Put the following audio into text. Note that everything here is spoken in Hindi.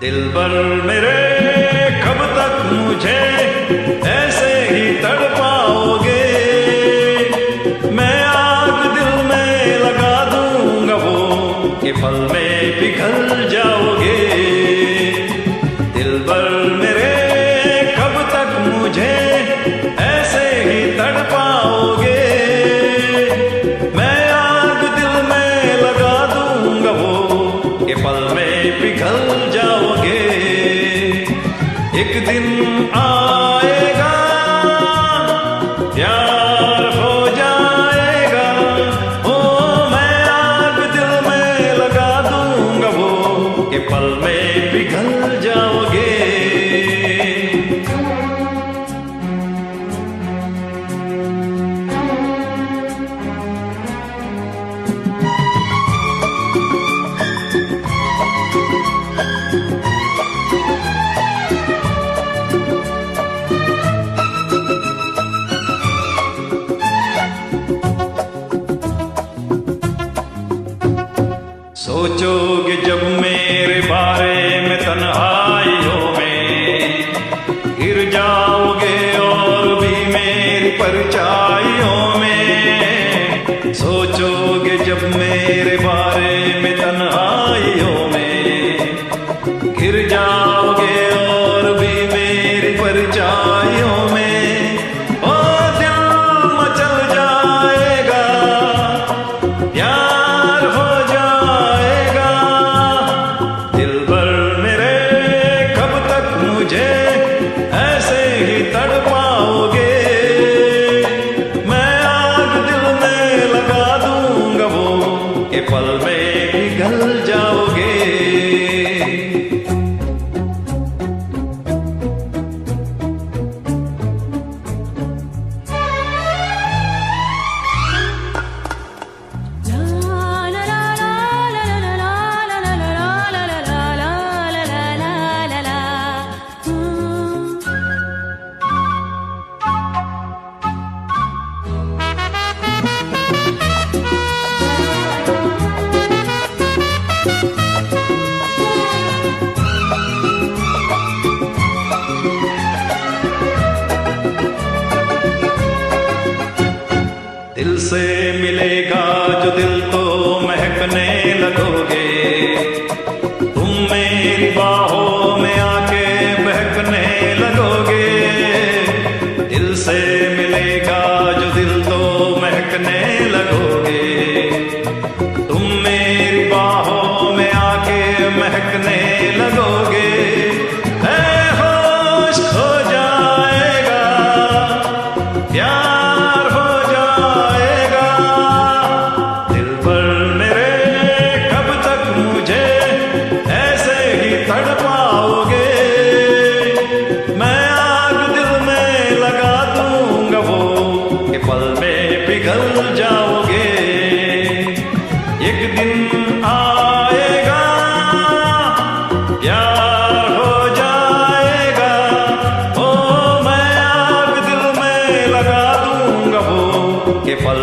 दिलबर मेरे कब तक मुझे ऐसे ही तड़पाओगे। मैं आग दिल में लगा दूंगा वो कि पल में पिघल जाओगे। दिलबर मेरे कब तक मुझे ऐसे ही तड़पाओगे। मैं आग दिल में लगा दूंगा वो कि पल में पिघल जाओगे। एक दिन आएगा प्यार हो जाएगा। ओ मैं आग दिल में लगा दूंगा वो कि पल में पिघल जाओगे। सोचोगे जब मेरे बारे में तन्हाइयों में, गिर जाओगे और भी मेरी परछाइयों में। सोचोगे जब मेरे बारे में तन्हाइयों में, गिर जाओगे और भी मेरी परछाइयों में। ओ दिल मचल जाएगा, प्यार हो जाएगा। दिलबर मेरे कब तक मुझे ऐसे ही तड़पाओगे। मैं आग दिल में लगा दूंगा वो कि पल में पिघल जाओगे। दिल से मिलेगा जो दिल तो महकने लगोगे। तुम मेरी बाहों में आके बहकने लगोगे। दिल से मिलेगा जो दिल तो महकने लगोगे। तुम मेरी बाहों में आके महकने लगोगे। होश खो जाएगा, प्यार हो जाएगा। दिलबर मेरे कब तक मुझे ऐसे ही तड़पाओगे। मैं आग दिल में लगा दूंगा वो कि पल में पिघल जाओगे। एक दिन आएगा प्यार हो जाएगा। ओ मैं आग दिल में लगा दूंगा वो कि पल